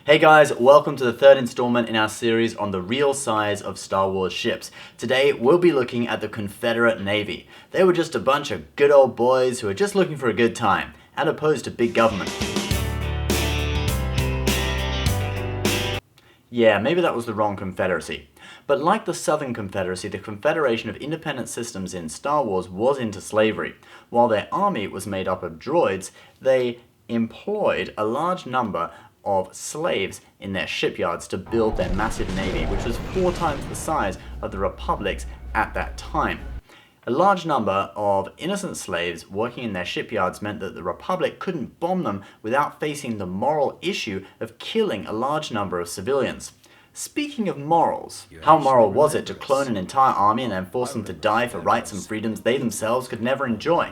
Hey guys, welcome to the third installment in our series on the real size of Star Wars ships. Today we'll be looking at the Confederate Navy. They were just a bunch of good old boys who were just looking for a good time, as opposed to big government. Yeah, maybe that was the wrong Confederacy. But like the Southern Confederacy, the Confederation of Independent Systems in Star Wars was into slavery. While their army was made up of droids, they employed a large number of slaves in their shipyards to build their massive navy, which was 4 times the size of the Republic's at that time. A large number of innocent slaves working in their shipyards meant that the Republic couldn't bomb them without facing the moral issue of killing a large number of civilians. Speaking of morals, how moral was it to clone an entire army and then force them to die for rights and freedoms they themselves could never enjoy?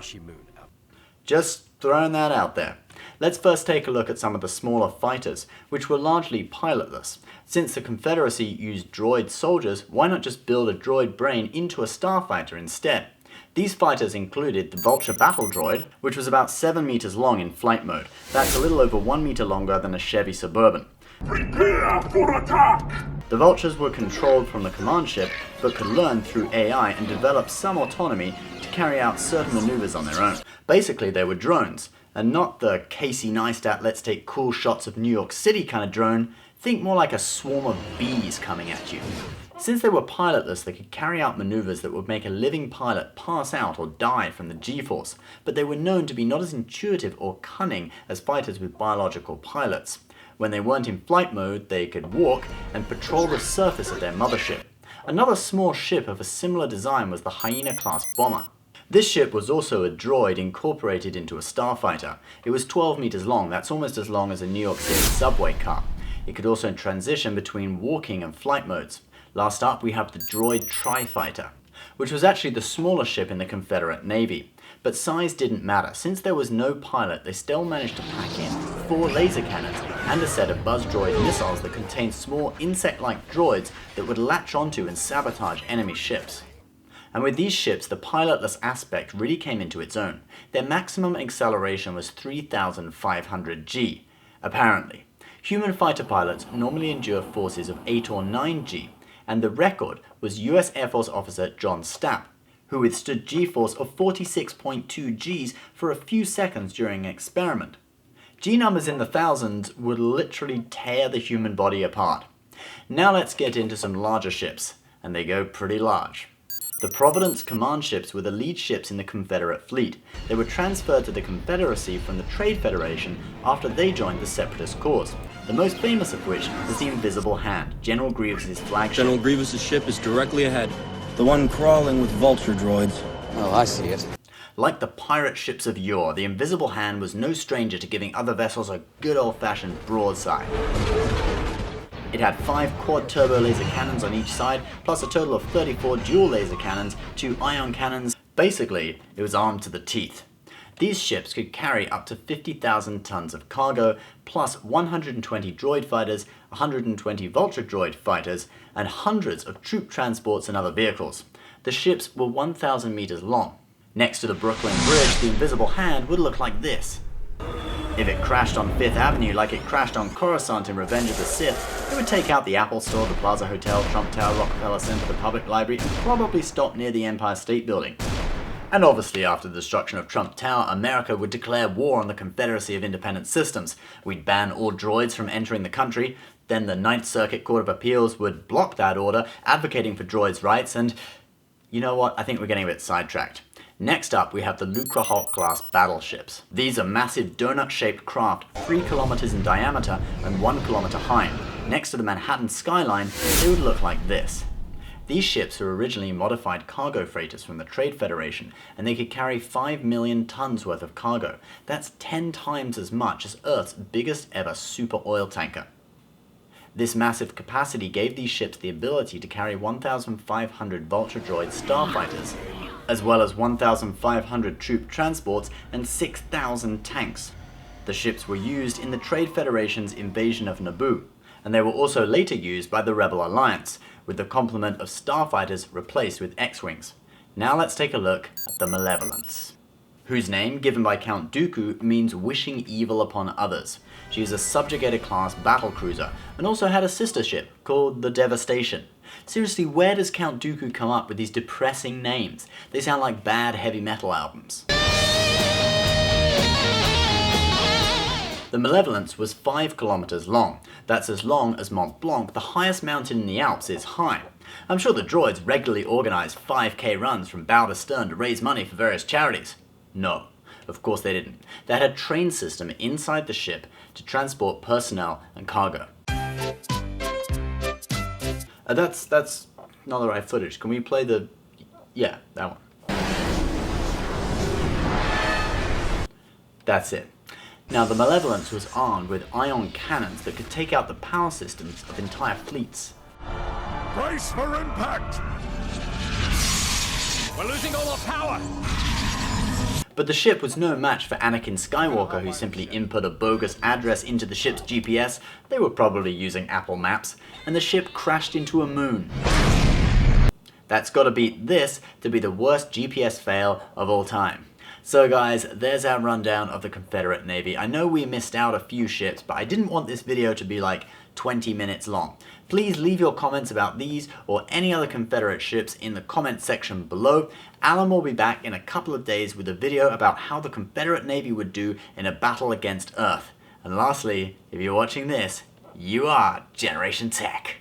Just throwing that out there. Let's first take a look at some of the smaller fighters, which were largely pilotless. Since the Confederacy used droid soldiers, why not just build a droid brain into a starfighter instead? These fighters included the Vulture battle droid, which was about 7 meters long in flight mode. That's a little over 1 meter longer than a Chevy Suburban. Prepare for attack! The Vultures were controlled from the command ship, but could learn through AI and develop some autonomy to carry out certain maneuvers on their own. Basically, they were drones, and not the Casey Neistat let's take cool shots of New York City kind of drone. Think more like a swarm of bees coming at you. Since they were pilotless, they could carry out maneuvers that would make a living pilot pass out or die from the G-force, but they were known to be not as intuitive or cunning as fighters with biological pilots. When they weren't in flight mode, they could walk and patrol the surface of their mothership. Another small ship of a similar design was the Hyena class bomber. This ship was also a droid incorporated into a starfighter. It was 12 meters long, that's almost as long as a New York City subway car. It could also transition between walking and flight modes. Last up we have the droid Trifighter, which was actually the smaller ship in the Confederate Navy. But size didn't matter. Since there was no pilot, they still managed to pack in 4 laser cannons and a set of buzz droid missiles that contained small insect-like droids that would latch onto and sabotage enemy ships. And with these ships, the pilotless aspect really came into its own. Their maximum acceleration was 3,500 G, apparently. Human fighter pilots normally endure forces of 8 or 9 G, and the record was US Air Force officer John Stapp, who withstood G-force of 46.2 Gs for a few seconds during an experiment. G numbers in the thousands would literally tear the human body apart. Now let's get into some larger ships, and they go pretty large. The Providence command ships were the lead ships in the Confederate fleet. They were transferred to the Confederacy from the Trade Federation after they joined the Separatist cause, the most famous of which was the Invisible Hand, General Grievous's flagship. General Grievous's ship is directly ahead. The one crawling with Vulture droids. Oh, I see it. Like the pirate ships of yore, the Invisible Hand was no stranger to giving other vessels a good old-fashioned broadside. It had 5 quad-turbo laser cannons on each side, plus a total of 34 dual laser cannons, 2 ion cannons. Basically, it was armed to the teeth. These ships could carry up to 50,000 tons of cargo, plus 120 droid fighters, 120 Vulture droid fighters, and hundreds of troop transports and other vehicles. The ships were 1,000 meters long. Next to the Brooklyn Bridge, the Invisible Hand would look like this. If it crashed on 5th Avenue like it crashed on Coruscant in Revenge of the Sith, it would take out the Apple Store, the Plaza Hotel, Trump Tower, Rockefeller Center, the Public Library, and probably stop near the Empire State Building. And obviously after the destruction of Trump Tower, America would declare war on the Confederacy of Independent Systems. We'd ban all droids from entering the country, then the Ninth Circuit Court of Appeals would block that order, advocating for droids' rights, and you know what, I think we're getting a bit sidetracked. Next up, we have the Lucrehulk class battleships. These are massive donut-shaped craft, 3 kilometers in diameter and 1 kilometer high. Next to the Manhattan skyline, they would look like this. These ships were originally modified cargo freighters from the Trade Federation, and they could carry 5 million tons worth of cargo. That's 10 times as much as Earth's biggest ever super oil tanker. This massive capacity gave these ships the ability to carry 1,500 Vulture droid starfighters, as well as 1,500 troop transports and 6,000 tanks. The ships were used in the Trade Federation's invasion of Naboo, and they were also later used by the Rebel Alliance, with the complement of starfighters replaced with X-Wings. Now let's take a look at the Malevolence. whose name, given by Count Dooku, means wishing evil upon others. She is a Subjugator class battlecruiser, and also had a sister ship called the Devastation. Seriously, where does Count Dooku come up with these depressing names? They sound like bad heavy metal albums. The Malevolence was 5 kilometers long. That's as long as Mont Blanc, the highest mountain in the Alps, is high. I'm sure the droids regularly organize 5k runs from bow to stern to raise money for various charities. No, of course they didn't. They had a train system inside the ship to transport personnel and cargo. That's not the right footage. Can we play the... yeah, that one. That's it. Now, the Malevolence was armed with ion cannons that could take out the power systems of entire fleets. Brace for impact! We're losing all our power! But the ship was no match for Anakin Skywalker, who simply input a bogus address into the ship's GPS. They were probably using Apple Maps, and the ship crashed into a moon. That's gotta beat this to be the worst GPS fail of all time. So guys, there's our rundown of the Confederate Navy. I know we missed out a few ships, but I didn't want this video to be like 20 minutes long. Please leave your comments about these or any other Confederate ships in the comment section below. Alan will be back in a couple of days with a video about how the Confederate Navy would do in a battle against Earth. And lastly, if you're watching this, you are Generation Tech.